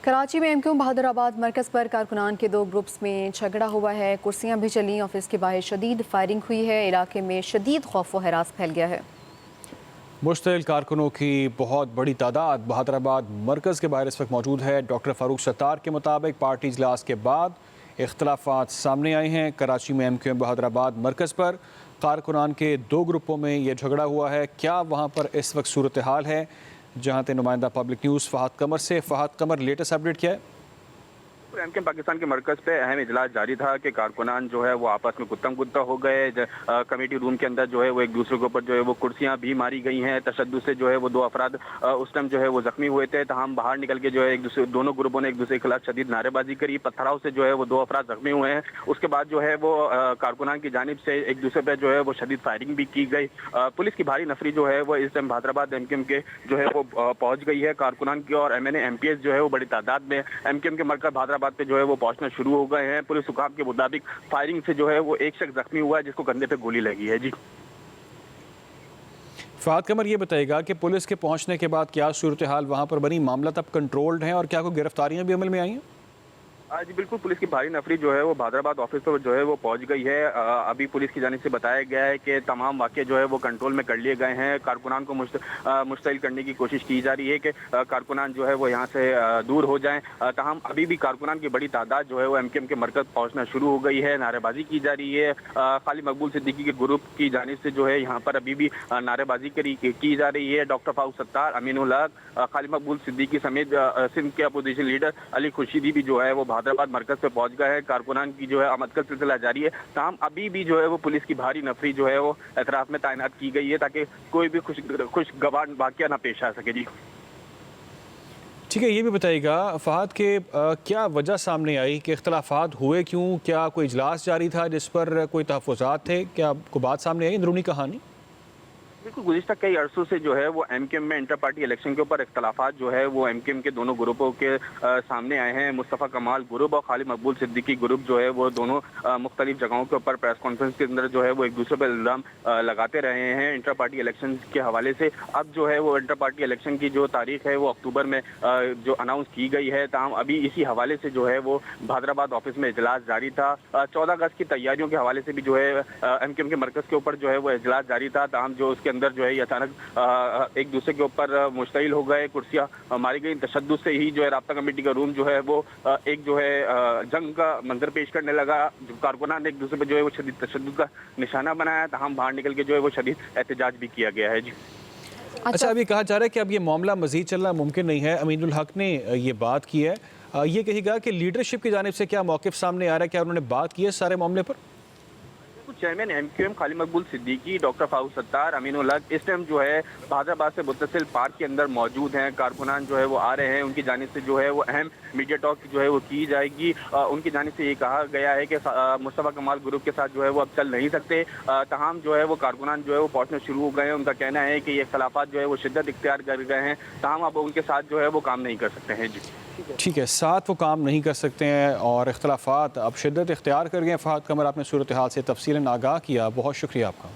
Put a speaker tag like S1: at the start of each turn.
S1: कराची में एमक्यू बहादुराबाद मरकज़ पर कारकुनान के दो ग्रुप्स में झगड़ा हुआ है। कुर्सियां भी चली, ऑफिस के बाहर शदीद फायरिंग हुई है। इलाके में शदीद खौफ व हरास फैल गया है।
S2: मुश्तिल कारकुनों की बहुत बड़ी तादाद बहादुराबाद मरकज़ के बाहर इस वक्त मौजूद है। डॉक्टर फ़ारूक सत्तार के मुताबिक पार्टी इजलास के बाद इख्तलाफात सामने आए हैं। कराची में एमक्यू बहादुराबाद मरकज़ पर कारकुनान के दो ग्रुपों में यह झगड़ा हुआ है। क्या वहाँ पर इस वक्त सूरत हाल है? जहाँ थे नुमाइंदा पब्लिक न्यूज़ फ़हद कमर से। फ़हद कमर, लेटेस्ट अपडेट क्या है?
S3: एमकेएम पाकिस्तान के मरकज़ पे अहम इजलास जारी था कि कारकुनान जो है वो आपस में गुत्तम गुत्ता हो गए। कमेटी रूम के अंदर जो है वो एक दूसरे के ऊपर जो है वो कुर्सियां भी मारी गई हैं। तशद्दुद से जो है वो दो अफराद उस टाइम जो है वो जख्मी हुए थे। तमाम बाहर निकल के जो है एक दूसरे दोनों ग्रुपों ने एक दूसरे के खिलाफ शदीद नारेबाजी करी। पत्थराव से जो है वो दो अफराद जख्मी हुए हैं। उसके बाद जो है वो कारकुनान की जानिब से एक दूसरे पर जो है वो शदीद फायरिंग भी की गई। पुलिस की भारी नफरी जो है वो इस टाइम बहादुराबाद एमकेएम के जो है वो पहुंच गई है। कारकुनान की और एमएनए एमपीएस जो है वो बड़ी तादाद में एमकेएम के मरकज़ बहादुराबाद पे जो है वो पहुंचना शुरू हो गए हैं। पुलिस हुकाम के मुताबिक फायरिंग से जो है वो एक शख्स जख्मी हुआ है जिसको कंधे पे गोली लगी है। जी
S2: फ़हद कमर, ये बताएगा कि पुलिस के पहुंचने के बाद क्या सूरत हाल वहाँ पर बनी? मामला तब कंट्रोल्ड है और क्या कोई गिरफ्तारियां भी अमल में आई हैं?
S3: जी बिल्कुल, पुलिस की भारी नफरी जो है वो बहादुराबाद ऑफिस पर जो है वो पहुंच गई है। अभी पुलिस की जानिब से बताया गया है कि तमाम वाक़े जो है वो कंट्रोल में कर लिए गए हैं। कारकुनान को मुश्तिल करने की कोशिश की जा रही है कि कारकुनान जो है वो यहाँ से दूर हो जाएं। तमाम अभी भी कारकुनान की बड़ी तादाद जो है वो एमकेएम के मरकज़ पहुँचना शुरू हो गई है। नारेबाजी की जा रही है। खालिद मकबूल सिद्दीकी के ग्रुप की जानिब से जो है यहाँ पर अभी भी नारेबाजी की जा रही है। डॉक्टर फारूक सत्तार, अमीनुल हक, खालिद मकबूल सिद्दीकी समेत सिंध के अपोजिशन लीडर अली खुर्शीदी भी जो है वो बहादुराबाद मरकज़ पे पहुंच गए हैं। कारकुनान की जो है आमद का सिलसिला जारी है। तमाम अभी भी जो है वो पुलिस की भारी नफरी जो है वो एतराफ में तैनात की गई है ताकि कोई भी खुशगवार वाक़या ना पेश आ सके। जी
S2: ठीक है, ये भी बताइएगा फ़हद के क्या वजह सामने आई कि इख्तलाफात हुए क्यों? क्या कोई इजलास जारी था जिस पर कोई तहफ़्फ़ुज़ात थे? क्या कोई बात सामने आई, अंदरूनी कहानी?
S3: बिल्कुल, गुज़िश्ता कई अरसों से जो है वो एमकेएम में इंटर पार्टी इलेक्शन के ऊपर इख्तलाफात जो है वो एमकेएम के दोनों ग्रुपों के सामने आए हैं। मुस्तफ़ा कमाल ग्रुप और खालिद मकबूल सिद्दीकी ग्रुप जो है वो दोनों मुख्तलिफ जगहों के ऊपर प्रेस कॉन्फ्रेंस के अंदर जो है वो एक दूसरे पर इल्ज़ाम लगाते रहे हैं इंटर पार्टी इलेक्शन के हवाले से। अब जो है वो इंटर पार्टी इलेक्शन की जो तारीख है वो अक्टूबर में जो अनाउंस की गई है। ताहम अभी इसी हवाले से जो है वो बहादुराबाद ऑफिस में इजलास जारी था। 14 अगस्त की तैयारियों के हवाले से भी जो है एमकेएम के मरकज़ के ऊपर जो है वो इजलास जारी था। ताहम जो उसके अंदर जो है ये अचानक एक दूसरे के ऊपर मुश्तिल हो गए, कुर्सियां मारी गई। तशद्दुद से ही जो है राब्ता कमेटी का रूम जो है वो एक जो है जंग का मंजर पेश करने लगा। कारकुनान ने एक दूसरे पर जो है वो शदीद तशद्दुद का निशाना बनाया था। हम बाहर निकल के जो है वो शदीद एहतजाज भी किया गया है। जी
S2: अच्छा, अभी कहा जा रहा है कि अब ये मामला मजीद चलना मुमकिन नहीं है। अमीनुल हक ने ये बात की है। ये कहेगा कि लीडरशिप की जानिब से क्या मौक़िफ़ सामने आ रहा है? क्या उन्होंने बात की है सारे मामले पर?
S3: चेयरमैन एमक्यूएम खालिद मकबूल सिद्दीकी, डॉक्टर फारूक सत्तार, अमीनुल हक इस टाइम जो है बहादुराबाद से मुत्तसिल पार्क के अंदर मौजूद हैं। कारकुनान जो है वो आ रहे हैं। उनकी जानिब से जो है वो अहम मीडिया टॉक जो है वो की जाएगी। उनकी जानिब से ये कहा गया है कि मुस्तफ़ा कमाल ग्रुप के साथ जो है वो अब चल नहीं सकते। तमाम जो है वो कारकुनान जो है वो पहुंचना शुरू हो गए हैं। उनका कहना है कि ये इख्तलाफात जो है वो शिद्दत इख्तियार कर गए हैं। तमाम अब उनके साथ जो है वो काम नहीं कर सकते हैं। जी
S2: ठीक है, साथ वो काम नहीं कर सकते हैं और इख्तलाफात अब शिद्दत इख्तियार कर गए हैं। फ़हद कमर, आपने सूरत हाल से तफसीलन आगाह किया, बहुत शुक्रिया आपका।